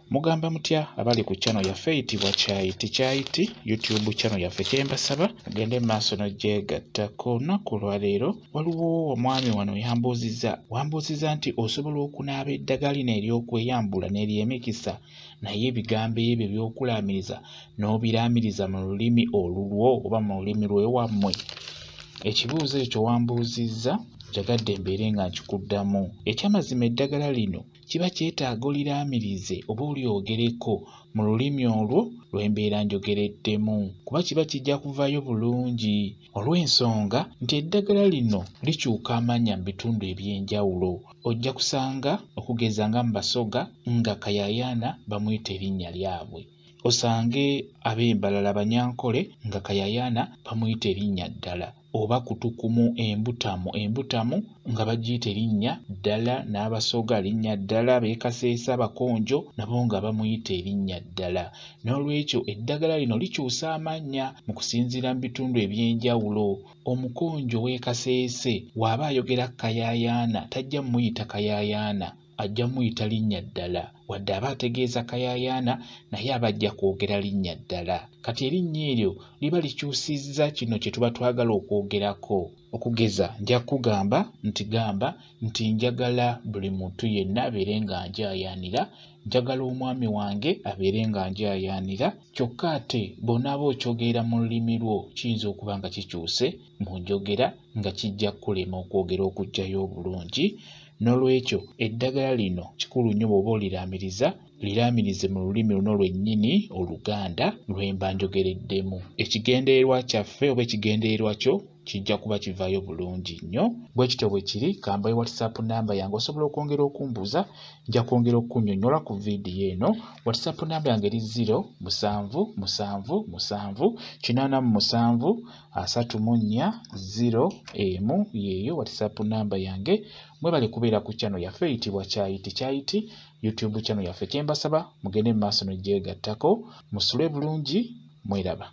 Mugamba mutya abali ku channel yaffe eyitibwa Kyayiti YouTube channel yaffe kyembasaba mugende maaso n'ogyegattako. Olunaku olwaleero waliwo omwami wano wambuuzizza nti osobola okunaaba eddagala lino ery'okweyambula n'ery'emikisa naye ebigambo ebyo by'okulaamiriza n'obiraamiriza mu lulimi olulwo oba mu lulimi lw'ewammwe. Ekibuuzo ekyo wambuuzizza njagadde mbeere nga nkikuddamu. Ekyamazima eddagala lino kiba kyetaaga oliraamirize oba olyogereko mu lulimi olwo lw'embeera njogereddemu kuba kiba kijja kuvaayo bulungi olw'ensonga nti eddagala lino likyuka amannya mu bitundu eby'enjawulo. Ojja kusanga okugeza nga mu Basoga nga Kayayaana bamuyita erinnya lyabwe, osange ab'embalala Banyankole nga Kayayaana bamuyita erinnya ddala, oba Kutukumu Embutamu nga bagiyita erinnya ddala, n'Abasoga linnya ddala, Beekaseesa Bakonjo nabo nga bamuyita erinnya ddala. N'olwekyo eddagala lino likyusa amannya mu kusinziira mu bitundu eby'enjawulo. Omukonjo w'e Kaseese bw'aba ayogera Kayayaana tajja muyita Kayayaana, ajja muyita linnya ddala, wadde aba ategeeza Kayayaana naye aba ajja kwogera linnya ddala. Kati erinnya eryo liba likyusizza kino kye tuba twagala okwogerako. Okugeza nja kugamba nti njagala buli muntu yenna abeere nga njaayaanira, njagala omwami wange abeere nga njaayaanira, kyokka ate bw'onaaba okyogera mu lulimi lwo kiyinza okuba nga kikyuse mu njogera nga kijja kulema okwogera okuggyayo obulungi. N'olwekyo eddagala lino kikulu nnyo bw'oba liraamirize mu lulimi luno lwennyini Oluganda lwemba njogereddemu. Ekigendererwa kyaffe oba ekigendererwa kyo kijja kuba kivaayo bulungi nnyo. Bwe kityo bwe kiri, kambaye WhatsApp namba yange osobola okwongera okumbuuza, nja kwongera okunnyonnyola ku viidiyo eno. WhatsApp namba yange eri 0777873401 yeeyo WhatsApp namba yange. Mwebale kubeera ku channel yaffe eyitibwa Kyayiti YouTube channel yaffe. Kyembasaba mugende mu maaso n'ogyegattako, musule bulungi, mweraba.